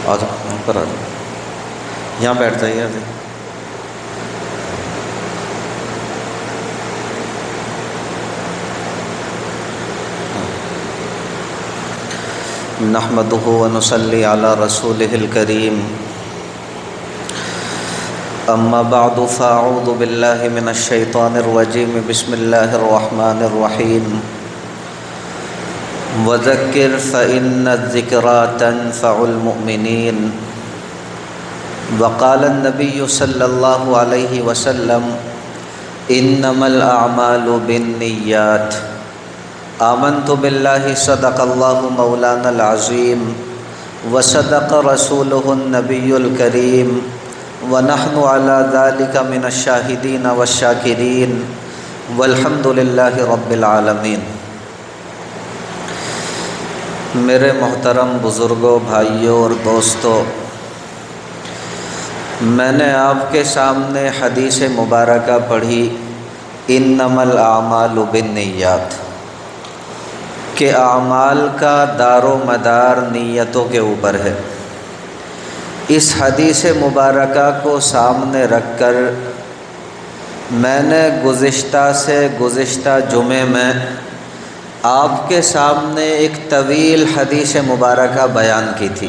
آ جاؤ یہاں پر، آ جاؤ یہاں بیٹھ جائیے. نحمده ونصلي على رسوله الكريم. اما بعد فاعوذ بالله من الشيطان الرجيم. بسم الله الرحمن الرحيم. وذكر فإن الذكرى تنفع المؤمنين. وقال النبي صلى الله عليه وسلم انما الاعمال بالنيات. آمنت بالله صدق الله مولانا العظيم وصدق رسوله النبي الكريم ونحن على ذلك من الشاهدين والشاكرين والحمد لله رب العالمين. میرے محترم بزرگوں، بھائیوں اور دوستوں، میں نے آپ کے سامنے حدیث مبارکہ پڑھی انما الاعمال بالنیات، کہ اعمال کا دار و مدار نیتوں کے اوپر ہے. اس حدیث مبارکہ کو سامنے رکھ کر میں نے گزشتہ جمعے میں آپ کے سامنے ایک طویل حدیث مبارکہ بیان کی تھی،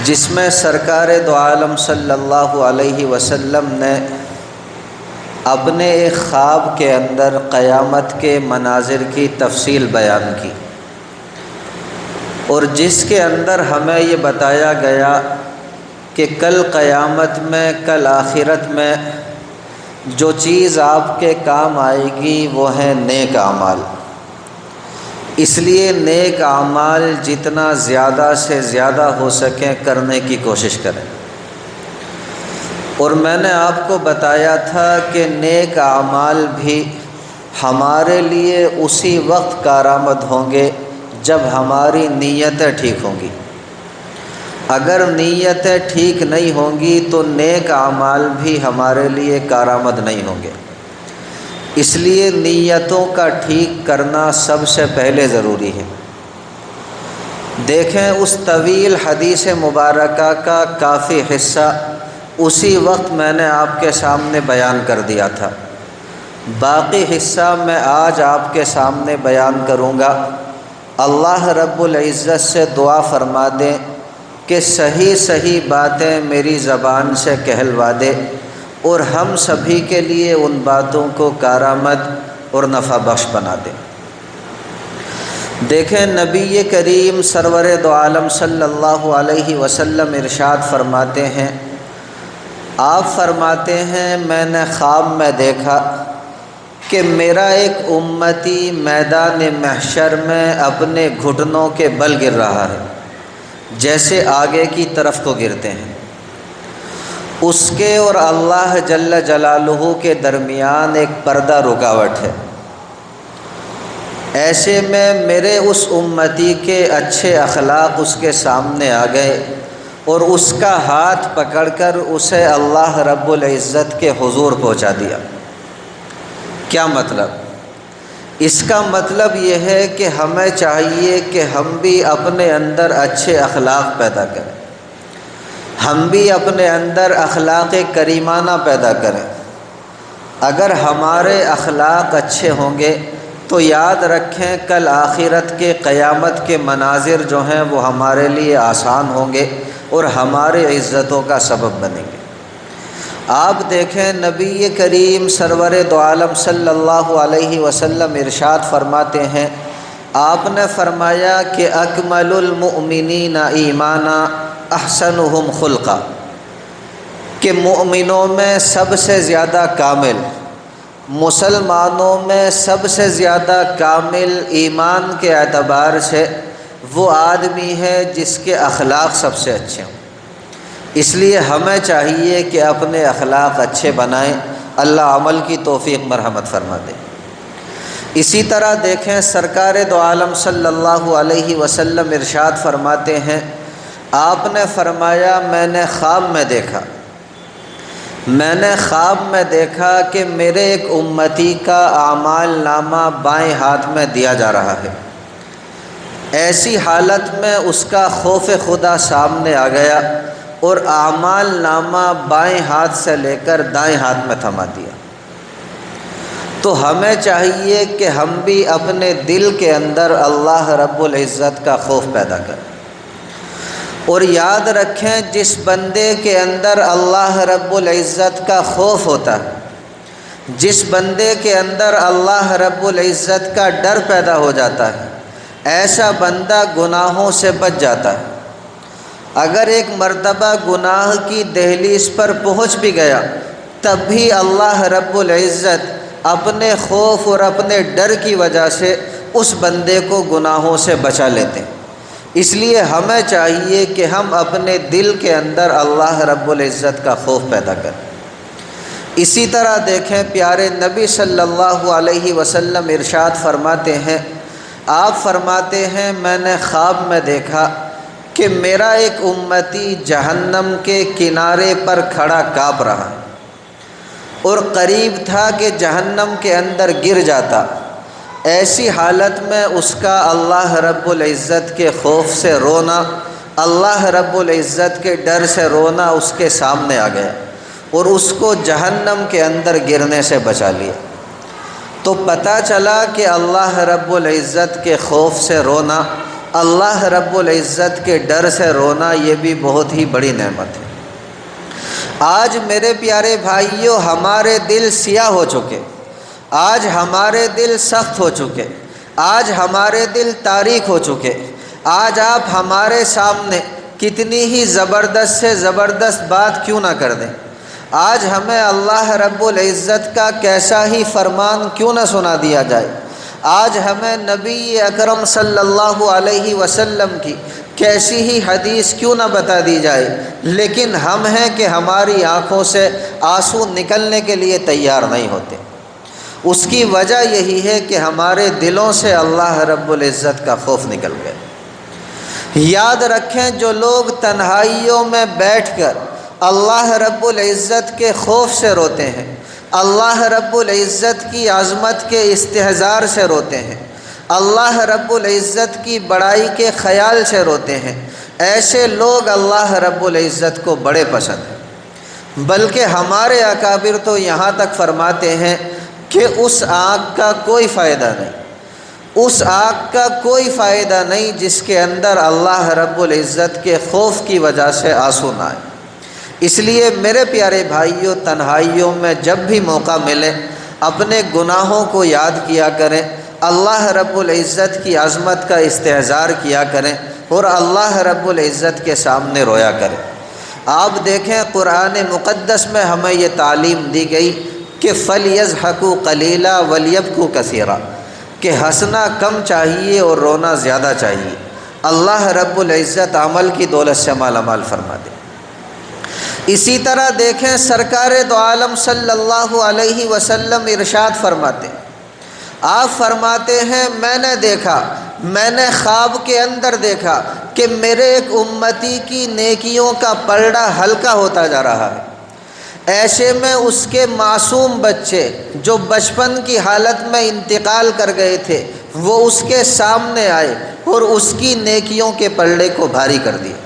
جس میں سرکار دو عالم صلی اللہ علیہ وسلم نے اپنے ایک خواب کے اندر قیامت کے مناظر کی تفصیل بیان کی، اور جس کے اندر ہمیں یہ بتایا گیا کہ کل قیامت میں، کل آخرت میں جو چیز آپ کے کام آئے گی وہ ہیں نیک اعمال. اس لیے نیک اعمال جتنا زیادہ سے زیادہ ہو سکیں کرنے کی کوشش کریں. اور میں نے آپ کو بتایا تھا کہ نیک اعمال بھی ہمارے لیے اسی وقت کارآمد ہوں گے جب ہماری نیتیں ٹھیک ہوں گی. اگر نیتیں ٹھیک نہیں ہوں گی تو نیک اعمال بھی ہمارے لیے کارآمد نہیں ہوں گے. اس لیے نیتوں کا ٹھیک کرنا سب سے پہلے ضروری ہے. دیکھیں، اس طویل حدیث مبارکہ کا کافی حصہ اسی وقت میں نے آپ کے سامنے بیان کر دیا تھا. باقی حصہ میں آج آپ کے سامنے بیان کروں گا. اللہ رب العزت سے دعا فرما دیں کہ صحیح باتیں میری زبان سے کہلوا دے، اور ہم سبھی کے لیے ان باتوں کو کارآمد اور نفع بخش بنا دے. دیکھیں، نبی کریم سرور دو عالم صلی اللہ علیہ وسلم ارشاد فرماتے ہیں، آپ فرماتے ہیں میں نے خواب میں دیکھا کہ میرا ایک امتی میدان محشر میں اپنے گھٹنوں کے بل گر رہا ہے، جیسے آگے کی طرف کو گرتے ہیں. اس کے اور اللہ جل جلالہ کے درمیان ایک پردہ رکاوٹ ہے. ایسے میں میرے اس امتی کے اچھے اخلاق اس کے سامنے آ گئے، اور اس کا ہاتھ پکڑ کر اسے اللہ رب العزت کے حضور پہنچا دیا. کیا مطلب؟ اس کا مطلب یہ ہے کہ ہمیں چاہیے کہ ہم بھی اپنے اندر اچھے اخلاق پیدا کریں، ہم بھی اپنے اندر اخلاق کریمانہ پیدا کریں. اگر ہمارے اخلاق اچھے ہوں گے تو یاد رکھیں کل آخرت کے قیامت کے مناظر جو ہیں وہ ہمارے لیے آسان ہوں گے اور ہمارے عزتوں کا سبب بنیں گے. آپ دیکھیں، نبی کریم سرور دو عالم صلی اللہ علیہ وسلم ارشاد فرماتے ہیں، آپ نے فرمایا کہ اکمل المؤمنین ایمانا احسنہم خلقا، کہ مؤمنوں میں سب سے زیادہ کامل، مسلمانوں میں سب سے زیادہ کامل ایمان کے اعتبار سے وہ آدمی ہے جس کے اخلاق سب سے اچھے ہوں. اس لیے ہمیں چاہیے کہ اپنے اخلاق اچھے بنائیں. اللہ عمل کی توفیق مرحمت فرما دے. اسی طرح دیکھیں، سرکار دو عالم صلی اللہ علیہ وسلم ارشاد فرماتے ہیں، آپ نے فرمایا میں نے خواب میں دیکھا کہ میرے ایک امتی کا اعمال نامہ بائیں ہاتھ میں دیا جا رہا ہے. ایسی حالت میں اس کا خوف خدا سامنے آ گیا اور اعمال نامہ بائیں ہاتھ سے لے کر دائیں ہاتھ میں تھما دیا۔ تو ہمیں چاہیے کہ ہم بھی اپنے دل کے اندر اللہ رب العزت کا خوف پیدا کریں، اور یاد رکھیں جس بندے کے اندر اللہ رب العزت کا خوف ہوتا ہے، جس بندے کے اندر اللہ رب العزت کا ڈر پیدا ہو جاتا ہے، ایسا بندہ گناہوں سے بچ جاتا ہے۔ اگر ایک مرتبہ گناہ کی دہلیز پر پہنچ بھی گیا تب بھی اللہ رب العزت اپنے خوف اور اپنے ڈر کی وجہ سے اس بندے کو گناہوں سے بچا لیتے ہیں۔ اس لیے ہمیں چاہیے کہ ہم اپنے دل کے اندر اللہ رب العزت کا خوف پیدا کریں۔ اسی طرح دیکھیں پیارے نبی صلی اللہ علیہ وسلم ارشاد فرماتے ہیں، آپ فرماتے ہیں میں نے خواب میں دیکھا کہ میرا ایک امتی جہنم کے کنارے پر کھڑا کانپ رہا اور قریب تھا کہ جہنم کے اندر گر جاتا۔ ایسی حالت میں اس کا اللہ رب العزت کے خوف سے رونا، اللہ رب العزت کے ڈر سے رونا اس کے سامنے آ گیا اور اس کو جہنم کے اندر گرنے سے بچا لیا۔ تو پتہ چلا کہ اللہ رب العزت کے خوف سے رونا، اللہ رب العزت کے ڈر سے رونا یہ بھی بہت ہی بڑی نعمت ہے۔ آج میرے پیارے بھائیوں ہمارے دل سیاہ ہو چکے، آج ہمارے دل سخت ہو چکے، آج ہمارے دل تاریک ہو چکے۔ آج آپ ہمارے سامنے کتنی ہی زبردست سے زبردست بات کیوں نہ کر دیں، آج ہمیں اللہ رب العزت کا کیسا ہی فرمان کیوں نہ سنا دیا جائے، آج ہمیں نبی اکرم صلی اللہ علیہ وسلم کی کیسی ہی حدیث کیوں نہ بتا دی جائے، لیکن ہم ہیں کہ ہماری آنکھوں سے آنسو نکلنے کے لیے تیار نہیں ہوتے۔ اس کی وجہ یہی ہے کہ ہمارے دلوں سے اللہ رب العزت کا خوف نکل گیا۔ یاد رکھیں جو لوگ تنہائیوں میں بیٹھ کر اللہ رب العزت کے خوف سے روتے ہیں، اللہ رب العزت کی عظمت کے استحضار سے روتے ہیں، اللہ رب العزت کی بڑائی کے خیال سے روتے ہیں، ایسے لوگ اللہ رب العزت کو بڑے پسند ہیں۔ بلکہ ہمارے اکابر تو یہاں تک فرماتے ہیں کہ اس آنکھ کا کوئی فائدہ نہیں، اس آنکھ کا کوئی فائدہ نہیں جس کے اندر اللہ رب العزت کے خوف کی وجہ سے آنسو نہ آئے۔ اس لیے میرے پیارے بھائیوں تنہائیوں میں جب بھی موقع ملے اپنے گناہوں کو یاد کیا کریں، اللہ رب العزت کی عظمت کا استحضار کیا کریں اور اللہ رب العزت کے سامنے رویا کریں۔ آپ دیکھیں قرآن مقدس میں ہمیں یہ تعلیم دی گئی کہ فَلْيَضْحَكُوا قَلِيلًا وَلْيَبْكُوا كَثِيرًا، کہ ہنسنا کم چاہیے اور رونا زیادہ چاہیے۔ اللہ رب العزت عمل کی دولت سے مالا مال فرما دے۔ اسی طرح دیکھیں سرکار دو عالم صلی اللہ علیہ وسلم ارشاد فرماتے ہیں، آپ فرماتے ہیں میں نے دیکھا، میں نے خواب کے اندر دیکھا کہ میرے ایک امتی کی نیکیوں کا پلڑا ہلکا ہوتا جا رہا ہے۔ ایسے میں اس کے معصوم بچے جو بچپن کی حالت میں انتقال کر گئے تھے وہ اس کے سامنے آئے اور اس کی نیکیوں کے پلڑے کو بھاری کر دیا۔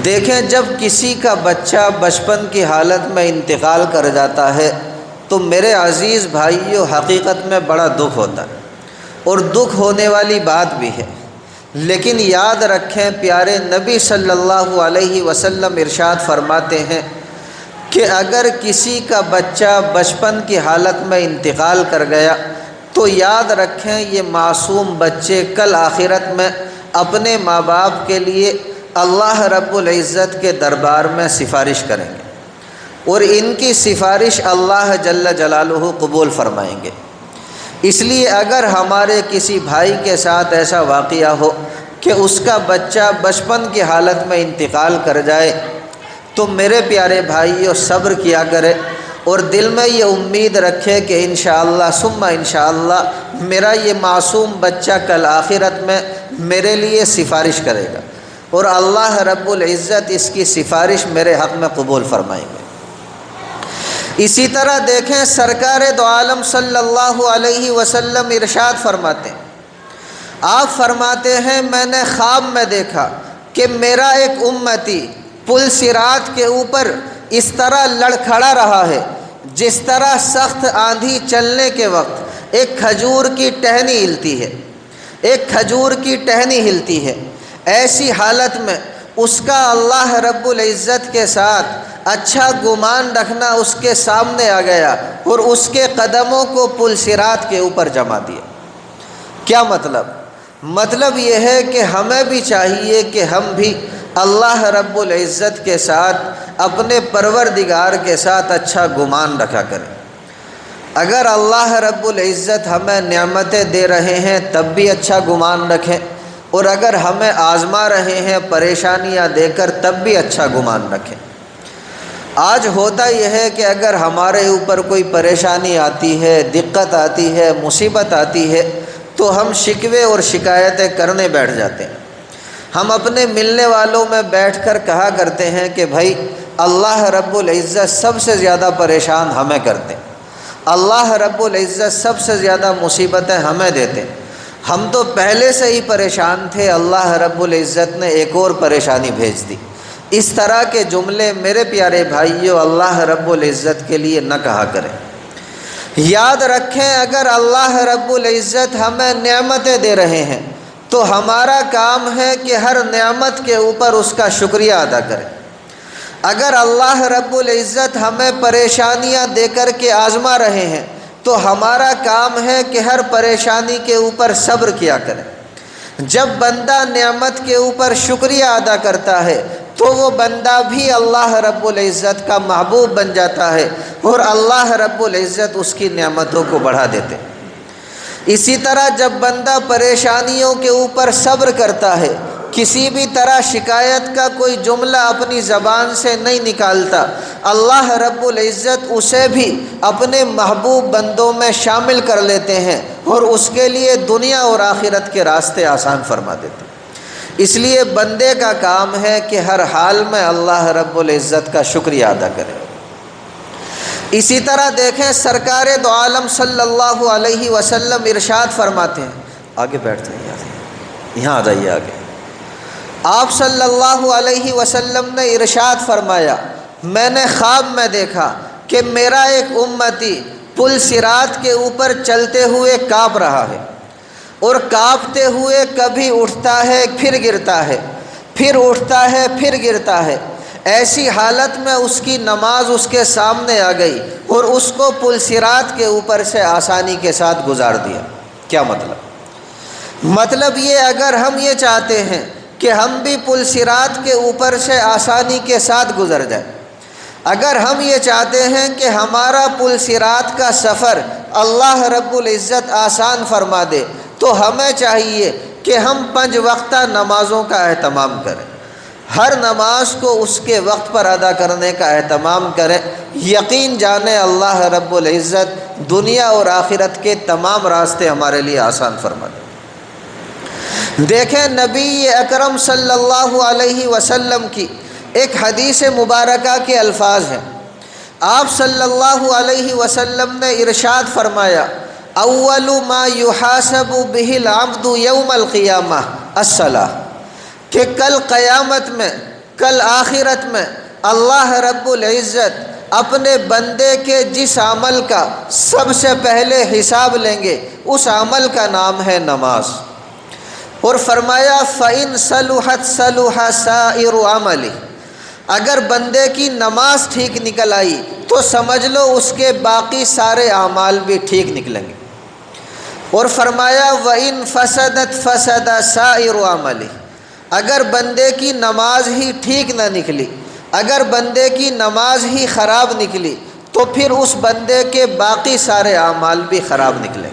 دیکھیں جب کسی کا بچہ بچپن کی حالت میں انتقال کر جاتا ہے تو میرے عزیز بھائیوں حقیقت میں بڑا دکھ ہوتا ہے اور دکھ ہونے والی بات بھی ہے، لیکن یاد رکھیں پیارے نبی صلی اللہ علیہ وسلم ارشاد فرماتے ہیں کہ اگر کسی کا بچہ بچپن کی حالت میں انتقال کر گیا تو یاد رکھیں یہ معصوم بچے کل آخرت میں اپنے ماں باپ کے لیے اللہ رب العزت کے دربار میں سفارش کریں گے اور ان کی سفارش اللہ جل جلالہ قبول فرمائیں گے۔ اس لیے اگر ہمارے کسی بھائی کے ساتھ ایسا واقعہ ہو کہ اس کا بچہ بچپن کی حالت میں انتقال کر جائے تو میرے پیارے بھائیو صبر کیا کرے اور دل میں یہ امید رکھے کہ انشاءاللہ ثم انشاءاللہ میرا یہ معصوم بچہ کل آخرت میں میرے لیے سفارش کرے گا اور اللہ رب العزت اس کی سفارش میرے حق میں قبول فرمائیں گے۔ اسی طرح دیکھیں سرکار دو عالم صلی اللہ علیہ وسلم ارشاد فرماتے ہیں، آپ فرماتے ہیں میں نے خواب میں دیکھا کہ میرا ایک امتی پل صراط کے اوپر اس طرح لڑکھڑا رہا ہے جس طرح سخت آندھی چلنے کے وقت ایک کھجور کی ٹہنی ہلتی ہے، ایک کھجور کی ٹہنی ہلتی ہے۔ ایسی حالت میں اس کا اللہ رب العزت کے ساتھ اچھا گمان رکھنا اس کے سامنے آ گیا اور اس کے قدموں کو پل صراط کے اوپر جما دیا۔ کیا مطلب؟ مطلب یہ ہے کہ ہمیں بھی چاہیے کہ ہم بھی اللہ رب العزت کے ساتھ، اپنے پروردگار کے ساتھ اچھا گمان رکھا کریں۔ اگر اللہ رب العزت ہمیں نعمتیں دے رہے ہیں تب بھی اچھا گمان رکھیں، اور اگر ہمیں آزما رہے ہیں پریشانیاں دے کر تب بھی اچھا گمان رکھیں۔ آج ہوتا یہ ہے کہ اگر ہمارے اوپر کوئی پریشانی آتی ہے، دقت آتی ہے، مصیبت آتی ہے تو ہم شکوے اور شکایتیں کرنے بیٹھ جاتے ہیں۔ ہم اپنے ملنے والوں میں بیٹھ کر کہا کرتے ہیں کہ بھائی اللہ رب العزت سب سے زیادہ پریشان ہمیں کرتے ہیں، اللہ رب العزت سب سے زیادہ مصیبتیں ہمیں دیتے ہیں، ہم تو پہلے سے ہی پریشان تھے، اللہ رب العزت نے ایک اور پریشانی بھیج دی۔ اس طرح کے جملے میرے پیارے بھائیوں اللہ رب العزت کے لیے نہ کہا کریں۔ یاد رکھیں اگر اللہ رب العزت ہمیں نعمتیں دے رہے ہیں تو ہمارا کام ہے کہ ہر نعمت کے اوپر اس کا شکریہ ادا کریں۔ اگر اللہ رب العزت ہمیں پریشانیاں دے کر کے آزما رہے ہیں تو ہمارا کام ہے کہ ہر پریشانی کے اوپر صبر کیا کریں۔ جب بندہ نعمت کے اوپر شکریہ ادا کرتا ہے تو وہ بندہ بھی اللہ رب العزت کا محبوب بن جاتا ہے اور اللہ رب العزت اس کی نعمتوں کو بڑھا دیتے ہیں۔ اسی طرح جب بندہ پریشانیوں کے اوپر صبر کرتا ہے، کسی بھی طرح شکایت کا کوئی جملہ اپنی زبان سے نہیں نکالتا، اللہ رب العزت اسے بھی اپنے محبوب بندوں میں شامل کر لیتے ہیں اور اس کے لیے دنیا اور آخرت کے راستے آسان فرما دیتے ہیں۔ اس لیے بندے کا کام ہے کہ ہر حال میں اللہ رب العزت کا شکریہ ادا کرے۔ اسی طرح دیکھیں سرکار دو عالم صلی اللہ علیہ وسلم ارشاد فرماتے ہیں، آگے بیٹھ جائیے، یہاں آ جائیے آگے۔ آپ صلی اللہ علیہ وسلم نے ارشاد فرمایا، میں نے خواب میں دیکھا کہ میرا ایک امتی پل صراط کے اوپر چلتے ہوئے کانپ رہا ہے، اور کانپتے ہوئے کبھی اٹھتا ہے پھر گرتا ہے، پھر اٹھتا ہے پھر گرتا ہے۔ ایسی حالت میں اس کی نماز اس کے سامنے آ گئی اور اس کو پل صراط کے اوپر سے آسانی کے ساتھ گزار دیا۔ کیا مطلب؟ مطلب یہ اگر ہم یہ چاہتے ہیں کہ ہم بھی پل صراط کے اوپر سے آسانی کے ساتھ گزر جائیں، اگر ہم یہ چاہتے ہیں کہ ہمارا پل صراط کا سفر اللہ رب العزت آسان فرما دے تو ہمیں چاہیے کہ ہم 5 وقتہ نمازوں کا اہتمام کریں، ہر نماز کو اس کے وقت پر ادا کرنے کا اہتمام کریں۔ یقین جانیں اللہ رب العزت دنیا اور آخرت کے تمام راستے ہمارے لیے آسان فرما دے۔ دیکھیں نبی اکرم صلی اللہ علیہ وسلم کی ایک حدیث مبارکہ کے الفاظ ہیں۔ آپ صلی اللہ علیہ وسلم نے ارشاد فرمایا، اول ما یحاسب بہ العبد یوم القیامہ الصلاۃ، کہ کل قیامت میں، کل آخرت میں اللہ رب العزت اپنے بندے کے جس عمل کا سب سے پہلے حساب لیں گے اس عمل کا نام ہے نماز۔ اور فرمایا فَإِن صَلُحَتْ صَلُحَ سَائِرُ عَمَلِهِ، اگر بندے کی نماز ٹھیک نکل آئی تو سمجھ لو اس کے باقی سارے اعمال بھی ٹھیک نکلیں گے۔ اور فرمایا وَإِن فَسَدَتْ فَسَدَ سَائِرُ عَمَلِهِ، اگر بندے کی نماز ہی ٹھیک نہ نکلی، اگر بندے کی نماز ہی خراب نکلی تو پھر اس بندے کے باقی سارے اعمال بھی خراب نکلیں۔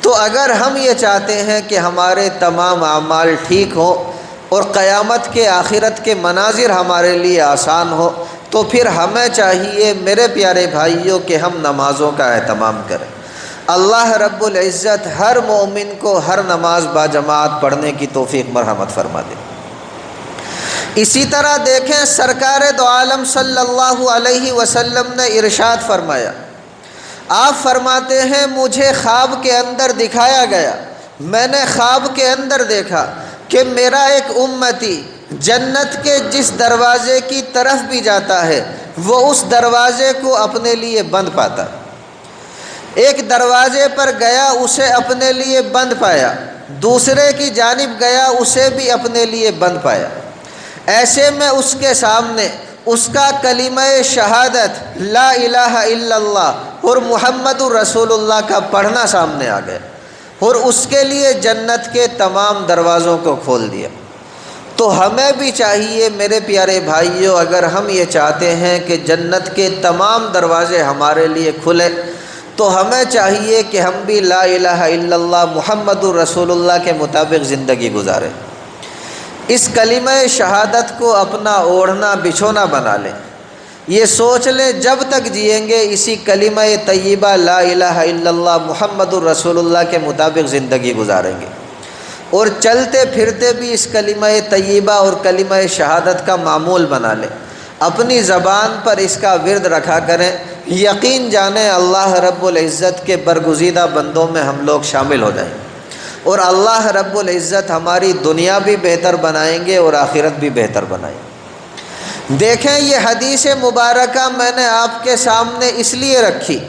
تو اگر ہم یہ چاہتے ہیں کہ ہمارے تمام اعمال ٹھیک ہوں اور قیامت کے آخرت کے مناظر ہمارے لیے آسان ہو تو پھر ہمیں چاہیے میرے پیارے بھائیوں کہ ہم نمازوں کا اہتمام کریں۔ اللہ رب العزت ہر مومن کو ہر نماز باجماعت پڑھنے کی توفیق مرحمت فرما دے۔ اسی طرح دیکھیں سرکار دو عالم صلی اللہ علیہ وسلم نے ارشاد فرمایا، آپ فرماتے ہیں مجھے خواب کے اندر دکھایا گیا میں نے خواب کے اندر دیکھا کہ میرا ایک امتی جنت کے جس دروازے کی طرف بھی جاتا ہے وہ اس دروازے کو اپنے لیے بند پاتا، ایک دروازے پر گیا اسے اپنے لیے بند پایا، دوسرے کی جانب گیا اسے بھی اپنے لیے بند پایا۔ ایسے میں اس کے سامنے اس کا کلمہ شہادت لا الہ الا اللہ اور محمد رسول اللہ کا پڑھنا سامنے آ گیا، اور اس کے لیے جنت کے تمام دروازوں کو کھول دیا۔ تو ہمیں بھی چاہیے میرے پیارے بھائیوں، اگر ہم یہ چاہتے ہیں کہ جنت کے تمام دروازے ہمارے لیے کھلے، تو ہمیں چاہیے کہ ہم بھی لا الہ الا اللہ محمد رسول اللہ کے مطابق زندگی گزاریں، اس کلمہ شہادت کو اپنا اوڑھنا بچھونا بنا لیں، یہ سوچ لیں جب تک جئیں گے اسی کلمہ طیبہ لا الہ الا اللہ محمد رسول اللہ کے مطابق زندگی گزاریں گے، اور چلتے پھرتے بھی اس کلمہ طیبہ اور کلمہ شہادت کا معمول بنا لیں، اپنی زبان پر اس کا ورد رکھا کریں۔ یقین جانیں اللہ رب العزت کے برگزیدہ بندوں میں ہم لوگ شامل ہو جائیں، اور اللہ رب العزت ہماری دنیا بھی بہتر بنائیں گے اور آخرت بھی بہتر بنائیں گے۔ دیکھیں یہ حدیث مبارکہ میں نے آپ کے سامنے اس لیے رکھی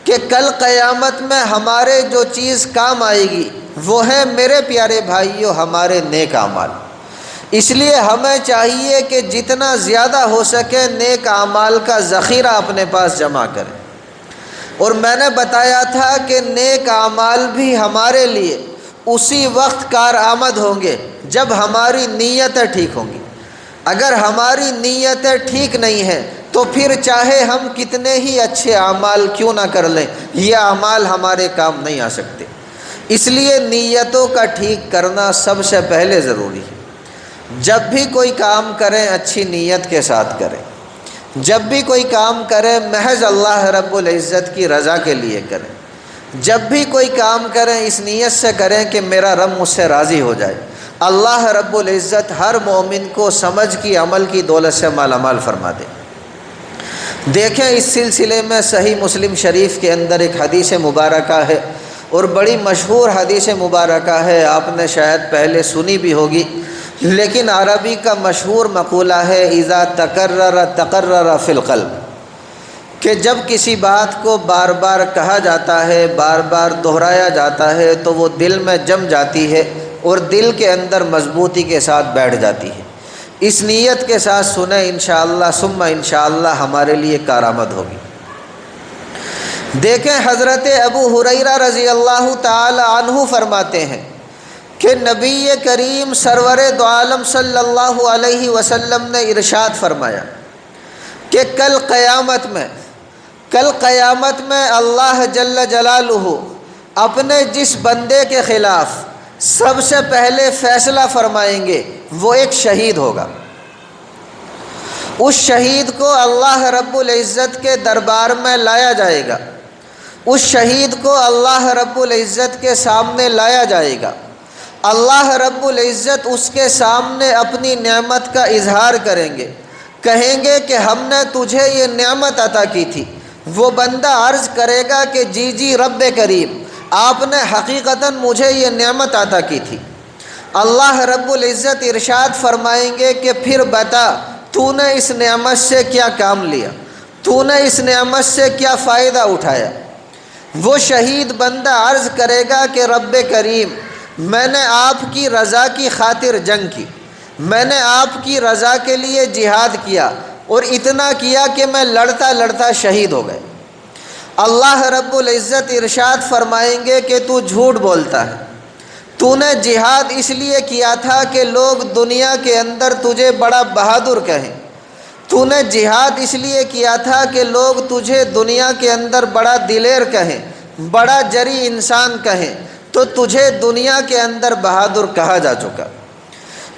کہ کل قیامت میں ہمارے جو چیز کام آئے گی وہ ہے میرے پیارے بھائیوں ہمارے نیک اعمال۔ اس لیے ہمیں چاہیے کہ جتنا زیادہ ہو سکے نیک اعمال کا ذخیرہ اپنے پاس جمع کریں، اور میں نے بتایا تھا کہ نیک اعمال بھی ہمارے لیے اسی وقت کارآمد ہوں گے جب ہماری نیتیں ٹھیک ہوں گی۔ اگر ہماری نیتیں ٹھیک نہیں ہیں تو پھر چاہے ہم کتنے ہی اچھے اعمال کیوں نہ کر لیں، یہ اعمال ہمارے کام نہیں آ سکتے۔ اس لیے نیتوں کا ٹھیک کرنا سب سے پہلے ضروری ہے۔ جب بھی کوئی کام کریں اچھی نیت کے ساتھ کریں، جب بھی کوئی کام کریں محض اللہ رب العزت کی رضا کے لیے کریں، جب بھی کوئی کام کریں اس نیت سے کریں کہ میرا رب مجھ سے راضی ہو جائے۔ اللہ رب العزت ہر مومن کو سمجھ کی عمل کی دولت سے مالا مال فرما دے۔ دیکھیں اس سلسلے میں صحیح مسلم شریف کے اندر ایک حدیث مبارکہ ہے، اور بڑی مشہور حدیث مبارکہ ہے، آپ نے شاید پہلے سنی بھی ہوگی، لیکن عربی کا مشہور مقولہ ہے اذا تکرر تقرر فی القلب، کہ جب کسی بات کو بار بار کہا جاتا ہے، بار بار دہرایا جاتا ہے تو وہ دل میں جم جاتی ہے اور دل کے اندر مضبوطی کے ساتھ بیٹھ جاتی ہے۔ اس نیت کے ساتھ سنیں انشاءاللہ ثم انشاءاللہ ہمارے لیے کارآمد ہوگی۔ دیکھیں حضرت ابو ہریرہ رضی اللہ تعالی عنہ فرماتے ہیں کہ نبی کریم سرور دو عالم صلی اللہ علیہ وسلم نے ارشاد فرمایا کہ کل قیامت میں اللہ جل جلالہ اپنے جس بندے کے خلاف سب سے پہلے فیصلہ فرمائیں گے وہ ایک شہید ہوگا۔ اس شہید کو اللہ رب العزت کے دربار میں لایا جائے گا، اس شہید کو اللہ رب العزت کے سامنے لایا جائے گا۔ اللہ رب العزت اس کے سامنے اپنی نعمت کا اظہار کریں گے، کہیں گے کہ ہم نے تجھے یہ نعمت عطا کی تھی۔ وہ بندہ عرض کرے گا کہ جی جی رب کریم، آپ نے حقیقتاً مجھے یہ نعمت عطا کی تھی۔ اللہ رب العزت ارشاد فرمائیں گے کہ پھر بتا تو نے اس نعمت سے کیا کام لیا، تو نے اس نعمت سے کیا فائدہ اٹھایا۔ وہ شہید بندہ عرض کرے گا کہ رب کریم، میں نے آپ کی رضا کی خاطر جنگ کی، میں نے آپ کی رضا کے لیے جہاد کیا، اور اتنا کیا کہ میں لڑتا لڑتا شہید ہو گئے۔ اللہ رب العزت ارشاد فرمائیں گے کہ تو جھوٹ بولتا ہے، تو نے جہاد اس لیے کیا تھا کہ لوگ دنیا کے اندر تجھے بڑا بہادر کہیں، تو نے جہاد اس لیے کیا تھا کہ لوگ تجھے دنیا کے اندر بڑا دلیر کہیں، بڑا جری انسان کہیں، تو تجھے دنیا کے اندر بہادر کہا جا چکا۔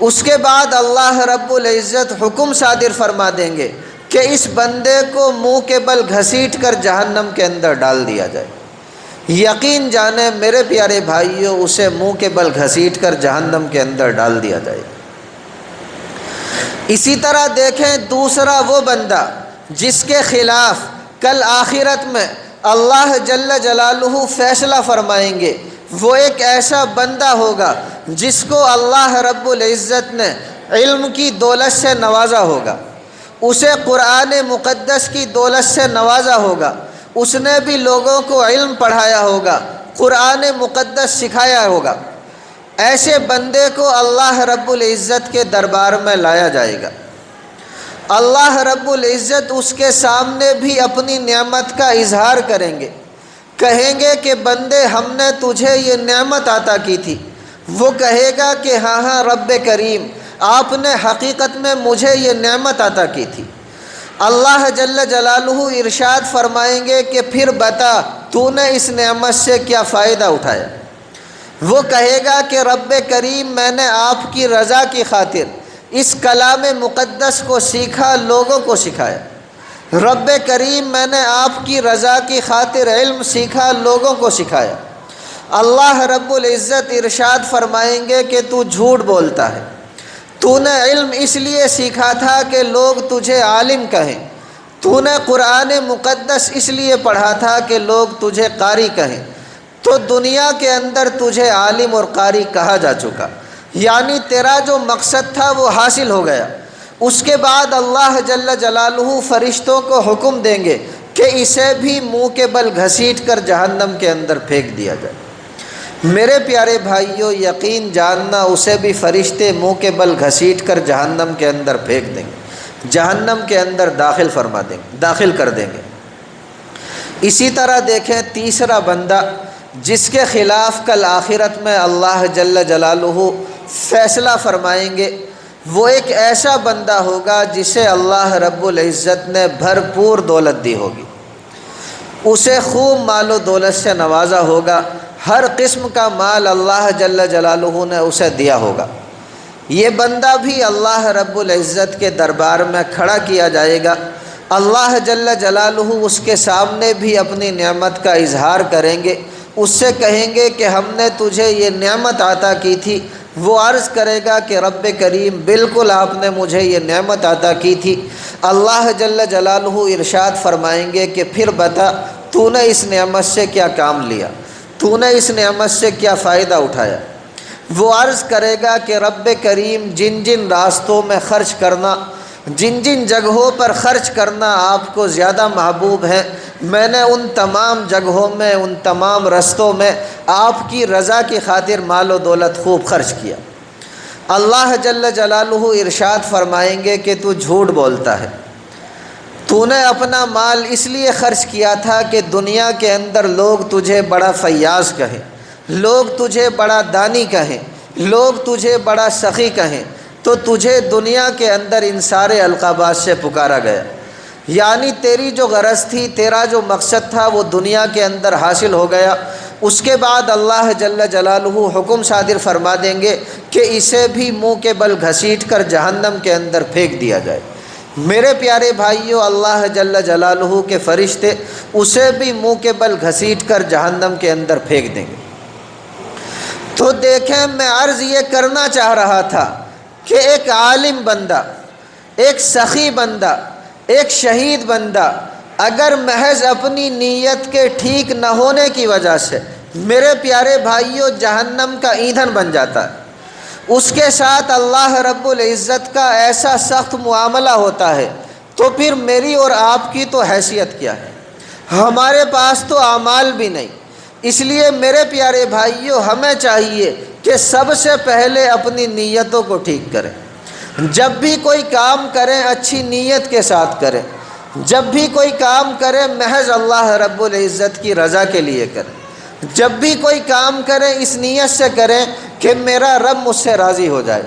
اس کے بعد اللہ رب العزت حکم صادر فرما دیں گے کہ اس بندے کو منہ کے بل گھسیٹ کر جہنم کے اندر ڈال دیا جائے۔ یقین جانیں میرے پیارے بھائیوں، اسے منہ کے بل گھسیٹ کر جہنم کے اندر ڈال دیا جائے۔ اسی طرح دیکھیں دوسرا وہ بندہ جس کے خلاف کل آخرت میں اللہ جل جلالہ فیصلہ فرمائیں گے وہ ایک ایسا بندہ ہوگا جس کو اللہ رب العزت نے علم کی دولت سے نوازا ہوگا، اسے قرآن مقدس کی دولت سے نوازا ہوگا، اس نے بھی لوگوں کو علم پڑھایا ہوگا، قرآن مقدس سکھایا ہوگا۔ ایسے بندے کو اللہ رب العزت کے دربار میں لایا جائے گا۔ اللہ رب العزت اس کے سامنے بھی اپنی نعمت کا اظہار کریں گے، کہیں گے کہ بندے ہم نے تجھے یہ نعمت عطا کی تھی۔ وہ کہے گا کہ ہاں ہاں رب کریم، آپ نے حقیقت میں مجھے یہ نعمت عطا کی تھی۔ اللہ جل جلالہ ارشاد فرمائیں گے کہ پھر بتا تو نے اس نعمت سے کیا فائدہ اٹھایا۔ وہ کہے گا کہ رب کریم، میں نے آپ کی رضا کی خاطر اس کلام مقدس کو سیکھا، لوگوں کو سکھایا۔ رب کریم، میں نے آپ کی رضا کی خاطر علم سیکھا، لوگوں کو سکھایا۔ اللہ رب العزت ارشاد فرمائیں گے کہ تو جھوٹ بولتا ہے، تو نے علم اس لیے سیکھا تھا کہ لوگ تجھے عالم کہیں، تو نے قرآن مقدس اس لیے پڑھا تھا کہ لوگ تجھے قاری کہیں، تو دنیا کے اندر تجھے عالم اور قاری کہا جا چکا، یعنی تیرا جو مقصد تھا وہ حاصل ہو گیا۔ اس کے بعد اللہ جل جلالہ فرشتوں کو حکم دیں گے کہ اسے بھی منہ کے بل گھسیٹ کر جہنم کے اندر پھینک دیا جائے۔ میرے پیارے بھائیوں، یقین جاننا اسے بھی فرشتے منہ کے بل گھسیٹ کر جہنم کے اندر پھینک دیں گے، جہنم کے اندر داخل کر دیں گے۔ اسی طرح دیکھیں تیسرا بندہ جس کے خلاف کل آخرت میں اللہ جل جلالہ فیصلہ فرمائیں گے، وہ ایک ایسا بندہ ہوگا جسے اللہ رب العزت نے بھرپور دولت دی ہوگی، اسے خوب مال و دولت سے نوازا ہوگا، ہر قسم کا مال اللہ جل جلالہ نے اسے دیا ہوگا۔ یہ بندہ بھی اللہ رب العزت کے دربار میں کھڑا کیا جائے گا۔ اللہ جل جلالہ اس کے سامنے بھی اپنی نعمت کا اظہار کریں گے، اس سے کہیں گے کہ ہم نے تجھے یہ نعمت عطا کی تھی۔ وہ عرض کرے گا کہ رب کریم، بالکل آپ نے مجھے یہ نعمت عطا کی تھی۔ اللہ جل جلالہ ارشاد فرمائیں گے کہ پھر بتا تو نے اس نعمت سے کیا کام لیا، تو نے اس نعمت سے کیا فائدہ اٹھایا۔ وہ عرض کرے گا کہ رب کریم، جن جن راستوں میں خرچ کرنا، جن جن جگہوں پر خرچ کرنا آپ کو زیادہ محبوب ہے، میں نے ان تمام جگہوں میں، ان تمام رستوں میں آپ کی رضا کی خاطر مال و دولت خوب خرچ کیا۔ اللہ جل جلالہ ارشاد فرمائیں گے کہ تو جھوٹ بولتا ہے، تو نے اپنا مال اس لیے خرچ کیا تھا کہ دنیا کے اندر لوگ تجھے بڑا فیاض کہیں، لوگ تجھے بڑا دانی کہیں، لوگ تجھے بڑا سخی کہیں، تو تجھے دنیا کے اندر ان سارے القابات سے پکارا گیا۔ یعنی تیری جو غرض تھی، تیرا جو مقصد تھا، وہ دنیا کے اندر حاصل ہو گیا۔ اس کے بعد اللہ جل جلالہ حکم صادر فرما دیں گے کہ اسے بھی منہ کے بل گھسیٹ کر جہنم کے اندر پھینک دیا جائے۔ میرے پیارے بھائیوں، اللہ جل جلالہ کے فرشتے اسے بھی منہ کے بل گھسیٹ کر جہنم کے اندر پھینک دیں گے۔ تو دیکھیں، میں عرض یہ کرنا چاہ رہا تھا کہ ایک عالم بندہ، ایک سخی بندہ، ایک شہید بندہ اگر محض اپنی نیت کے ٹھیک نہ ہونے کی وجہ سے میرے پیارے بھائیوں جہنم کا ایندھن بن جاتا ہے، اس کے ساتھ اللہ رب العزت کا ایسا سخت معاملہ ہوتا ہے، تو پھر میری اور آپ کی تو حیثیت کیا ہے؟ ہمارے پاس تو اعمال بھی نہیں۔ اس لیے میرے پیارے بھائیوں، ہمیں چاہیے کہ سب سے پہلے اپنی نیتوں کو ٹھیک کریں۔ جب بھی کوئی کام کریں اچھی نیت کے ساتھ کریں، جب بھی کوئی کام کریں محض اللہ رب العزت کی رضا کے لیے کریں، جب بھی کوئی کام کریں اس نیت سے کریں کہ میرا رب مجھ سے راضی ہو جائے۔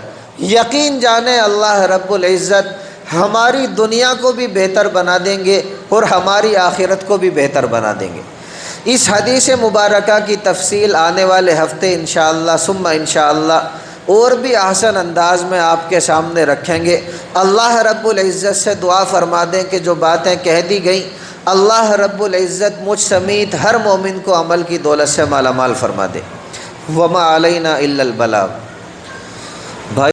یقین جانیں اللہ رب العزت ہماری دنیا کو بھی بہتر بنا دیں گے اور ہماری آخرت کو بھی بہتر بنا دیں گے۔ اس حدیث مبارکہ کی تفصیل آنے والے ہفتے انشاءاللہ ثم انشاءاللہ اور بھی احسن انداز میں آپ کے سامنے رکھیں گے۔ اللہ رب العزت سے دعا فرما دیں کہ جو باتیں کہہ دی گئیں اللہ رب العزت مجھ سمیت ہر مومن کو عمل کی دولت سے مالا مال فرما دے۔ وما علینا الا البلاغ۔